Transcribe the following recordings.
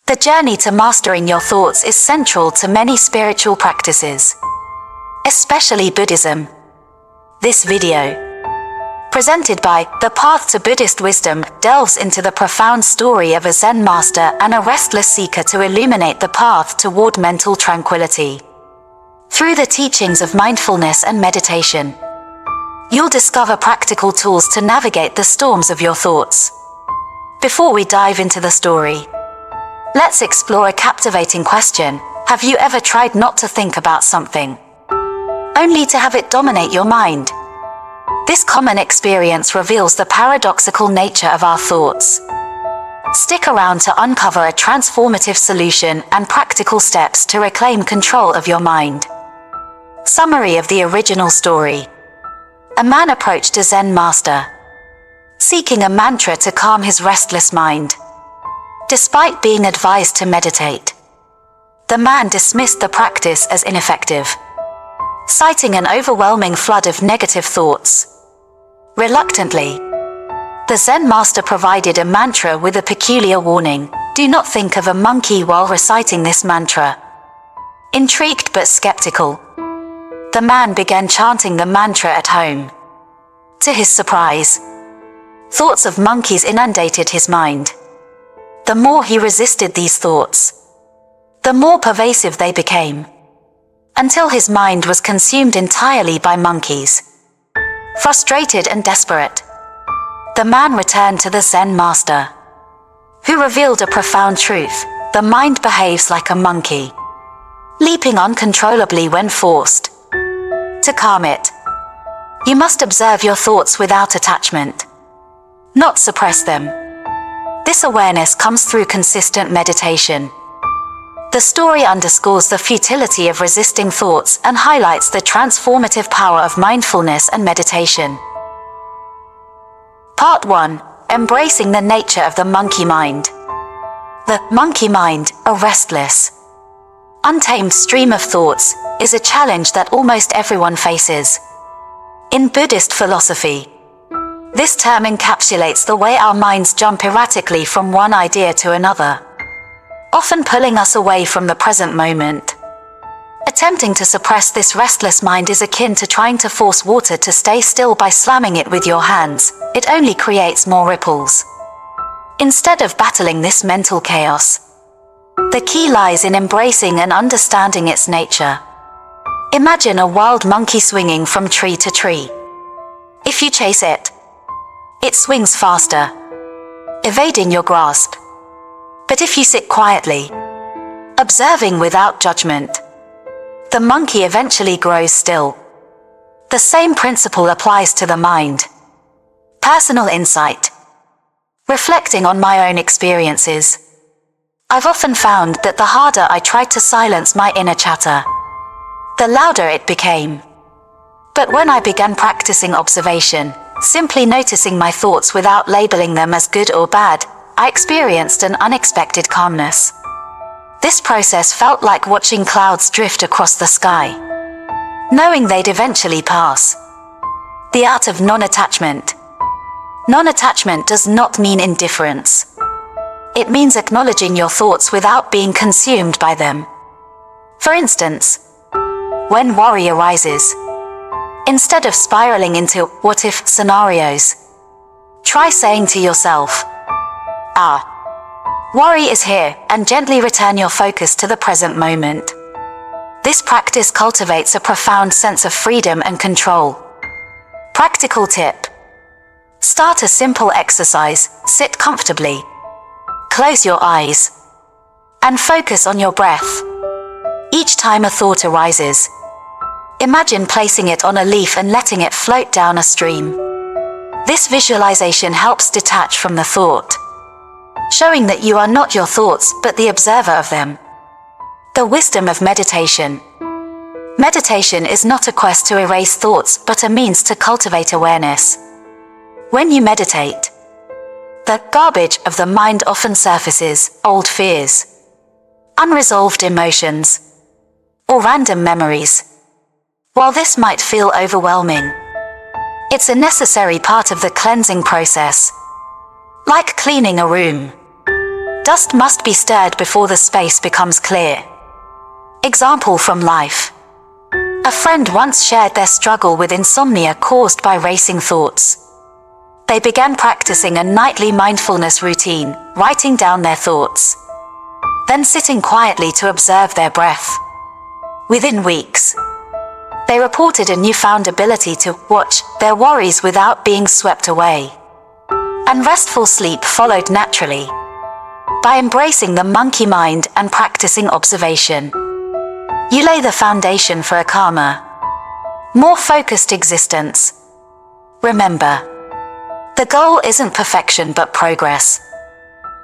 The journey to mastering your thoughts is central to many spiritual practices, especially Buddhism. This video, presented by The Path to Buddhist Wisdom, delves into the profound story of a Zen master and a restless seeker to illuminate the path toward mental tranquility. Through the teachings of mindfulness and meditation, you'll discover practical tools to navigate the storms of your thoughts. Before we dive into the story, let's explore a captivating question. Have you ever tried not to think about something, only to have it dominate your mind? This common experience reveals the paradoxical nature of our thoughts. Stick around to uncover a transformative solution and practical steps to reclaim control of your mind. Summary of the original story. A man approached a Zen master, seeking a mantra to calm his restless mind. Despite being advised to meditate, the man dismissed the practice as ineffective, citing an overwhelming flood of negative thoughts. Reluctantly, the Zen master provided a mantra with a peculiar warning: do not think of a monkey while reciting this mantra. Intrigued but skeptical, the man began chanting the mantra at home. To his surprise, thoughts of monkeys inundated his mind. The more he resisted these thoughts, the more pervasive they became, until his mind was consumed entirely by monkeys. Frustrated and desperate, the man returned to the Zen master, who revealed a profound truth: the mind behaves like a monkey, leaping uncontrollably when forced. To calm it, you must observe your thoughts without attachment, not suppress them. This awareness comes through consistent meditation. The story underscores the futility of resisting thoughts and highlights the transformative power of mindfulness and meditation. Part 1. Embracing the nature of the monkey mind. The monkey mind, a restless, untamed stream of thoughts, is a challenge that almost everyone faces. In Buddhist philosophy, this term encapsulates the way our minds jump erratically from one idea to another, often pulling us away from the present moment. Attempting to suppress this restless mind is akin to trying to force water to stay still by slamming it with your hands. It only creates more ripples. Instead of battling this mental chaos, the key lies in embracing and understanding its nature. Imagine a wild monkey swinging from tree to tree. If you chase it, it swings faster, evading your grasp. But if you sit quietly, observing without judgment, the monkey eventually grows still. The same principle applies to the mind. Personal insight. Reflecting on my own experiences, I've often found that the harder I tried to silence my inner chatter, the louder it became. But when I began practicing observation, simply noticing my thoughts without labeling them as good or bad, I experienced an unexpected calmness. This process felt like watching clouds drift across the sky, knowing they'd eventually pass. The art of non-attachment. Non-attachment does not mean indifference. It means acknowledging your thoughts without being consumed by them. For instance, when worry arises, instead of spiraling into what-if scenarios, try saying to yourself, worry is here, and gently return your focus to the present moment. This practice cultivates a profound sense of freedom and control. Practical tip. Start a simple exercise. Sit comfortably, close your eyes, and focus on your breath. Each time a thought arises, imagine placing it on a leaf and letting it float down a stream. This visualization helps detach from the thought, showing that you are not your thoughts but the observer of them. The wisdom of meditation. Meditation is not a quest to erase thoughts but a means to cultivate awareness. When you meditate, the garbage of the mind often surfaces: old fears, unresolved emotions, or random memories. While this might feel overwhelming, it's a necessary part of the cleansing process. Like cleaning a room, dust must be stirred before the space becomes clear. Example from life. A friend once shared their struggle with insomnia caused by racing thoughts. They began practicing a nightly mindfulness routine, writing down their thoughts, then sitting quietly to observe their breath. Within weeks, they reported a newfound ability to watch their worries without being swept away. And restful sleep followed naturally. By embracing the monkey mind and practicing observation, you lay the foundation for a calmer, more focused existence. Remember, the goal isn't perfection but progress.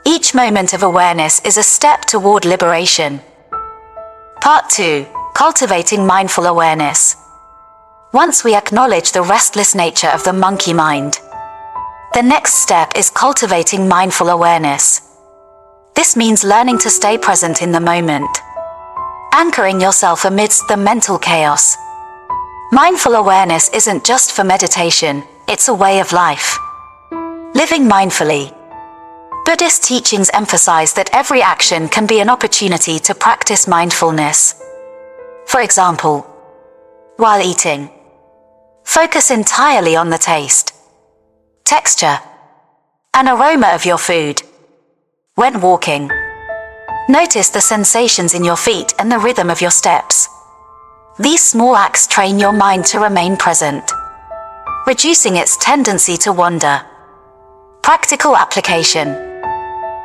Each moment of awareness is a step toward liberation. Part 2. Cultivating mindful awareness. Once we acknowledge the restless nature of the monkey mind, the next step is cultivating mindful awareness. This means learning to stay present in the moment, anchoring yourself amidst the mental chaos. Mindful awareness isn't just for meditation, it's a way of life. Living mindfully. Buddhist teachings emphasize that every action can be an opportunity to practice mindfulness. For example, while eating, focus entirely on the taste, texture, and aroma of your food. When walking, notice the sensations in your feet and the rhythm of your steps. These small acts train your mind to remain present, reducing its tendency to wander. Practical application.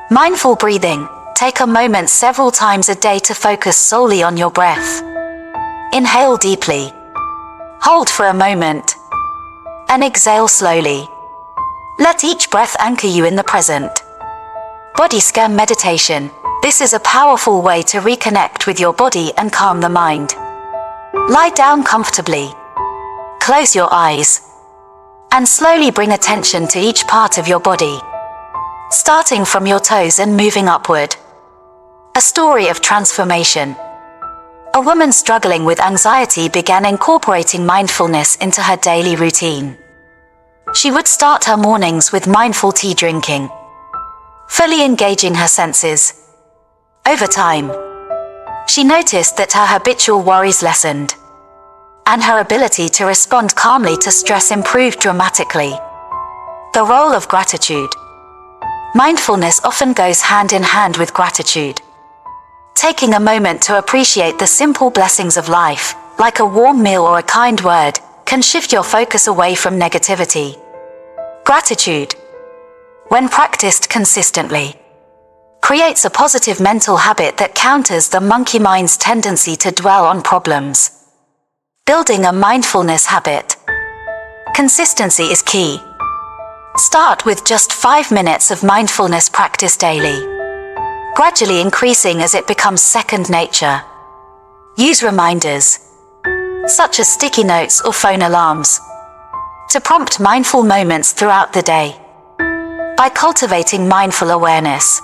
Mindful breathing. Take a moment several times a day to focus solely on your breath. Inhale deeply, hold for a moment, and exhale slowly. Let each breath anchor you in the present. Body scan meditation. This is a powerful way to reconnect with your body and calm the mind. Lie down comfortably, close your eyes, and slowly bring attention to each part of your body, starting from your toes and moving upward. A story of transformation. A woman struggling with anxiety began incorporating mindfulness into her daily routine. She would start her mornings with mindful tea drinking, fully engaging her senses. Over time, she noticed that her habitual worries lessened, and her ability to respond calmly to stress improved dramatically. The role of gratitude. Mindfulness often goes hand in hand with gratitude. Taking a moment to appreciate the simple blessings of life, like a warm meal or a kind word, can shift your focus away from negativity. Gratitude, when practiced consistently, creates a positive mental habit that counters the monkey mind's tendency to dwell on problems. Building a mindfulness habit. Consistency is key. Start with just 5 minutes of mindfulness practice daily, gradually increasing as it becomes second nature. Use reminders, such as sticky notes or phone alarms, to prompt mindful moments throughout the day. By cultivating mindful awareness,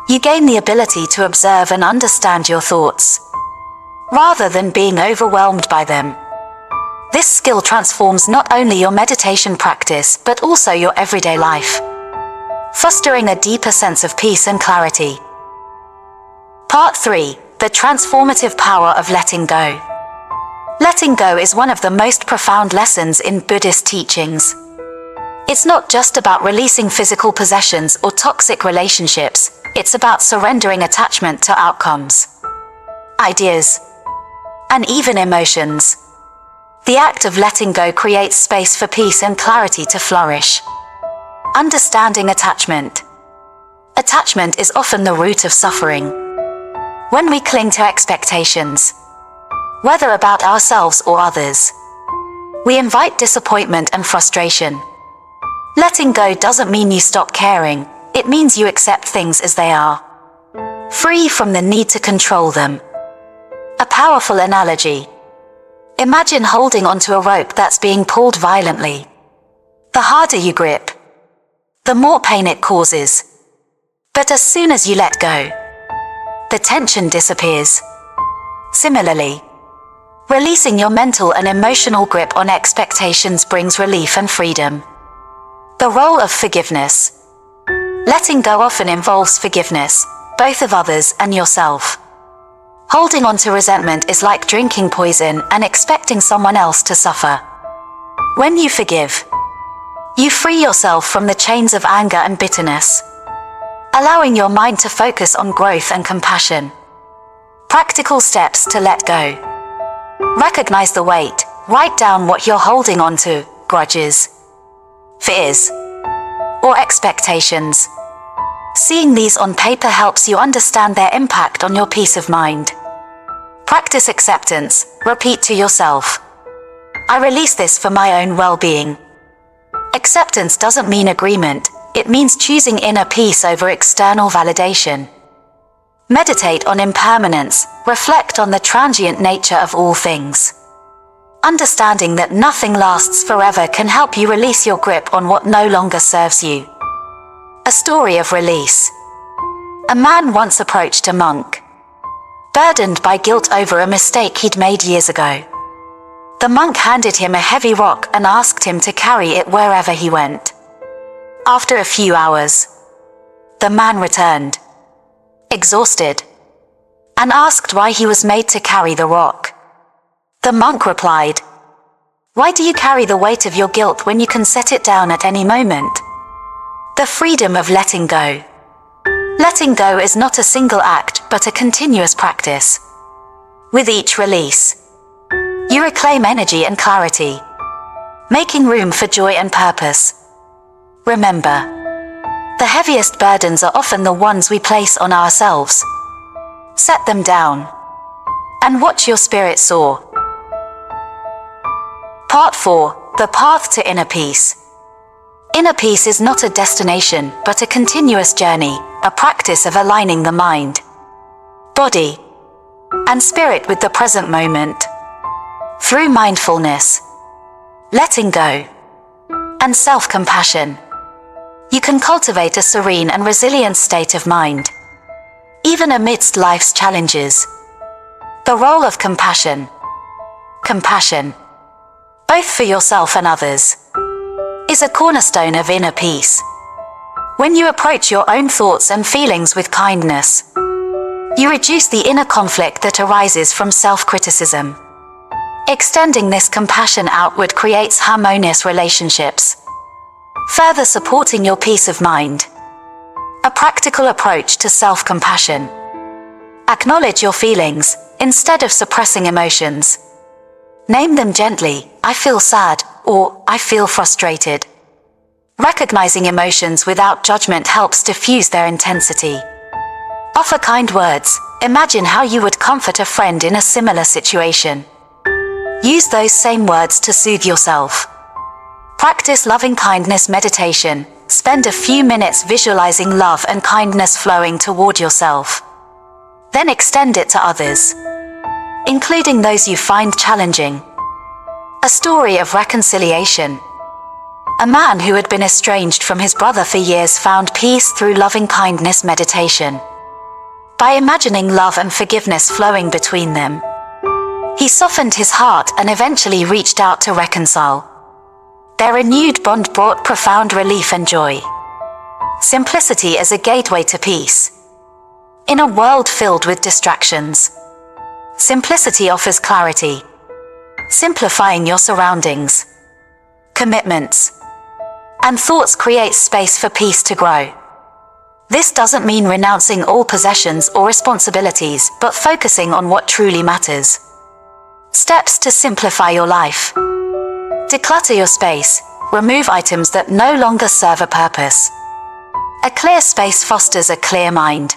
you gain the ability to observe and understand your thoughts, rather than being overwhelmed by them. This skill transforms not only your meditation practice but also your everyday life, fostering a deeper sense of peace and clarity. Part 3. The transformative power of letting go. Letting go is one of the most profound lessons in Buddhist teachings. It's not just about releasing physical possessions or toxic relationships, it's about surrendering attachment to outcomes, ideas, and even emotions. The act of letting go creates space for peace and clarity to flourish. Understanding attachment. Attachment is often the root of suffering. When we cling to expectations, whether about ourselves or others, we invite disappointment and frustration. Letting go doesn't mean you stop caring, it means you accept things as they are, free from the need to control them. A powerful analogy. Imagine holding onto a rope that's being pulled violently. The harder you grip, the more pain it causes. But as soon as you let go, the tension disappears. Similarly, releasing your mental and emotional grip on expectations brings relief and freedom. The role of forgiveness. Letting go often involves forgiveness, both of others and yourself. Holding on to resentment is like drinking poison and expecting someone else to suffer. When you forgive, you free yourself from the chains of anger and bitterness, allowing your mind to focus on growth and compassion. Practical steps to let go. Recognize the weight. Write down what you're holding on to: grudges, fears, or expectations. Seeing these on paper helps you understand their impact on your peace of mind. Practice acceptance. Repeat to yourself, I release this for my own well-being. Acceptance doesn't mean agreement, it means choosing inner peace over external validation. Meditate on impermanence. Reflect on the transient nature of all things. Understanding that nothing lasts forever can help you release your grip on what no longer serves you. A story of release. A man once approached a monk, burdened by guilt over a mistake he'd made years ago. The monk handed him a heavy rock and asked him to carry it wherever he went. After a few hours, the man returned, exhausted, and asked why he was made to carry the rock. The monk replied, "Why do you carry the weight of your guilt when you can set it down at any moment?" The freedom of letting go. Letting go is not a single act, but a continuous practice. With each release, you reclaim energy and clarity, making room for joy and purpose. Remember, the heaviest burdens are often the ones we place on ourselves. Set them down and watch your spirit soar. Part 4. The Path to Inner Peace. Inner peace is not a destination, but a continuous journey, a practice of aligning the mind, body, and spirit with the present moment. Through mindfulness, letting go, and self-compassion, you can cultivate a serene and resilient state of mind, even amidst life's challenges. The role of compassion. Compassion, both for yourself and others, is a cornerstone of inner peace. When you approach your own thoughts and feelings with kindness, you reduce the inner conflict that arises from self-criticism. Extending this compassion outward creates harmonious relationships, further supporting your peace of mind. A practical approach to self-compassion. Acknowledge your feelings, instead of suppressing emotions. Name them gently: I feel sad, or I feel frustrated. Recognizing emotions without judgment helps diffuse their intensity. Offer kind words. Imagine how you would comfort a friend in a similar situation. Use those same words to soothe yourself. Practice loving-kindness meditation. Spend a few minutes visualizing love and kindness flowing toward yourself. Then extend it to others, including those you find challenging. A story of reconciliation. A man who had been estranged from his brother for years found peace through loving-kindness meditation. By imagining love and forgiveness flowing between them, he softened his heart and eventually reached out to reconcile. Their renewed bond brought profound relief and joy. Simplicity as a gateway to peace. In a world filled with distractions, simplicity offers clarity. Simplifying your surroundings, commitments, and thoughts creates space for peace to grow. This doesn't mean renouncing all possessions or responsibilities, but focusing on what truly matters. Steps to simplify your life. Declutter your space. Remove items that no longer serve a purpose. A clear space fosters a clear mind.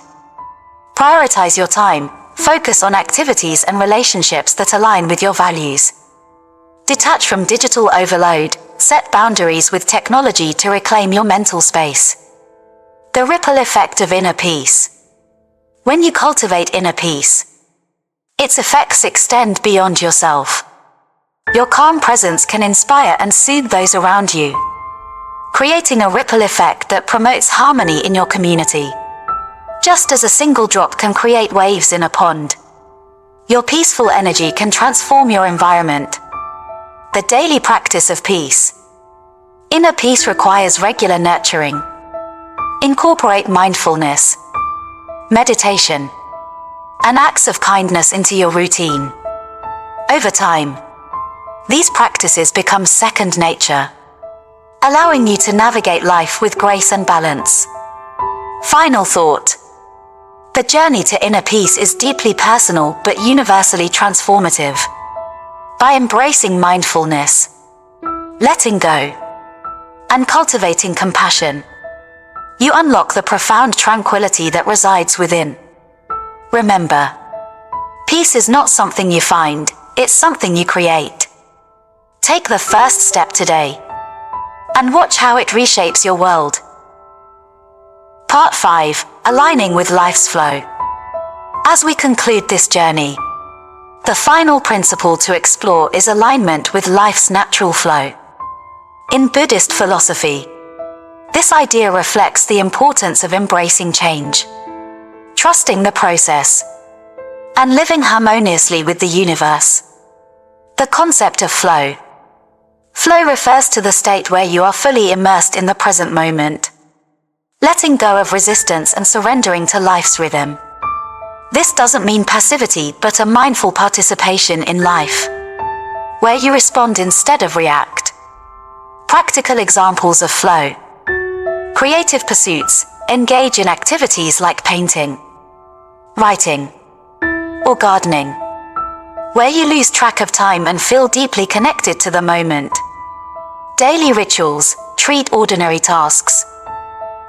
Prioritize your time. Focus on activities and relationships that align with your values. Detach from digital overload. Set boundaries with technology to reclaim your mental space. The ripple effect of inner peace. When you cultivate inner peace, its effects extend beyond yourself. Your calm presence can inspire and soothe those around you, creating a ripple effect that promotes harmony in your community. Just as a single drop can create waves in a pond, your peaceful energy can transform your environment. The daily practice of peace. Inner peace requires regular nurturing. Incorporate mindfulness, meditation, and acts of kindness into your routine. Over time, these practices become second nature, allowing you to navigate life with grace and balance. Final thought. The journey to inner peace is deeply personal but universally transformative. By embracing mindfulness, letting go, and cultivating compassion, you unlock the profound tranquility that resides within. Remember, peace is not something you find, it's something you create. Take the first step today, and watch how it reshapes your world. Part 5. Aligning with life's flow. As we conclude this journey, the final principle to explore is alignment with life's natural flow. In Buddhist philosophy, this idea reflects the importance of embracing change, trusting the process, and living harmoniously with the universe. The concept of flow. Flow refers to the state where you are fully immersed in the present moment, letting go of resistance and surrendering to life's rhythm. This doesn't mean passivity, but a mindful participation in life, where you respond instead of react. Practical examples of flow. Creative pursuits. Engage in activities like painting, writing, or gardening, where you lose track of time and feel deeply connected to the moment. Daily rituals. Treat ordinary tasks,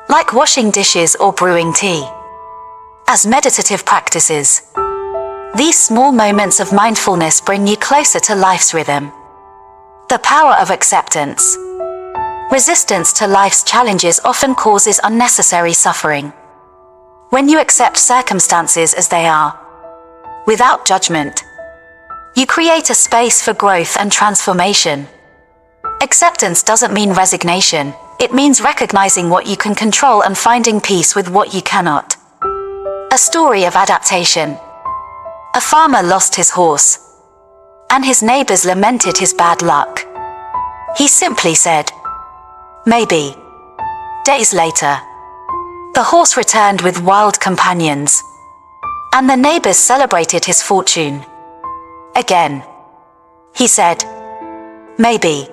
like washing dishes or brewing tea, as meditative practices. These small moments of mindfulness bring you closer to life's rhythm. The power of acceptance. Resistance to life's challenges often causes unnecessary suffering. When you accept circumstances as they are, without judgment, you create a space for growth and transformation. Acceptance doesn't mean resignation, it means recognizing what you can control and finding peace with what you cannot. A story of adaptation. A farmer lost his horse, and his neighbors lamented his bad luck. He simply said, "Maybe." Days later, the horse returned with wild companions, and the neighbors celebrated his fortune. Again, he said, "Maybe."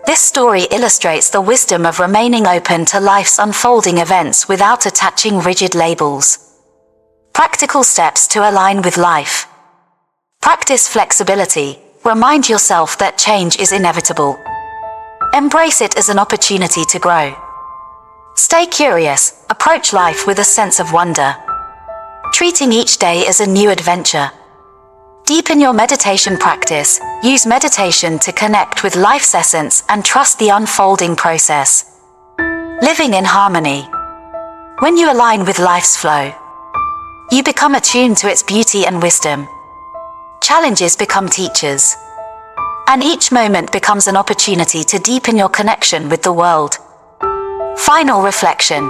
This story illustrates the wisdom of remaining open to life's unfolding events without attaching rigid labels. Practical steps to align with life. Practice flexibility. Remind yourself that change is inevitable. Embrace it as an opportunity to grow. Stay curious. Approach life with a sense of wonder, treating each day as a new adventure. Deepen your meditation practice. Use meditation to connect with life's essence and trust the unfolding process. Living in harmony. When you align with life's flow, you become attuned to its beauty and wisdom. Challenges become teachers, and each moment becomes an opportunity to deepen your connection with the world. Final reflection.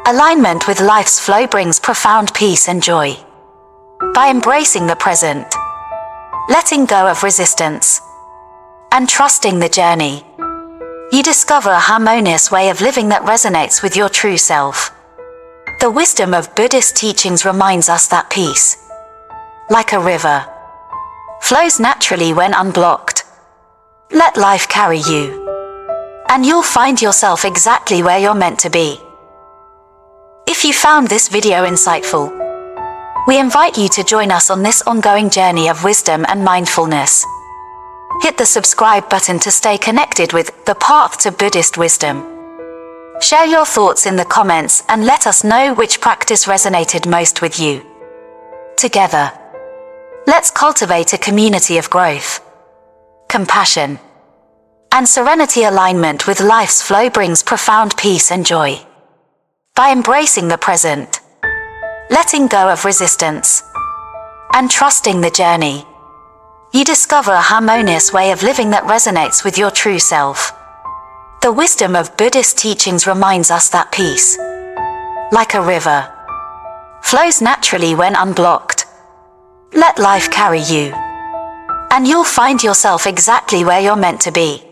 Alignment with life's flow brings profound peace and joy. By embracing the present, letting go of resistance, and trusting the journey, you discover a harmonious way of living that resonates with your true self. The wisdom of Buddhist teachings reminds us that peace, like a river, flows naturally when unblocked. Let life carry you, and you'll find yourself exactly where you're meant to be. If you found this video insightful, we invite you to join us on this ongoing journey of wisdom and mindfulness. Hit the subscribe button to stay connected with the path to Buddhist wisdom. Share your thoughts in the comments and let us know which practice resonated most with you. Together, let's cultivate a community of growth, compassion, and serenity. Alignment with life's flow brings profound peace and joy. By embracing the present, letting go of resistance, and trusting the journey, you discover a harmonious way of living that resonates with your true self. The wisdom of Buddhist teachings reminds us that peace, like a river, flows naturally when unblocked. Let life carry you, and you'll find yourself exactly where you're meant to be.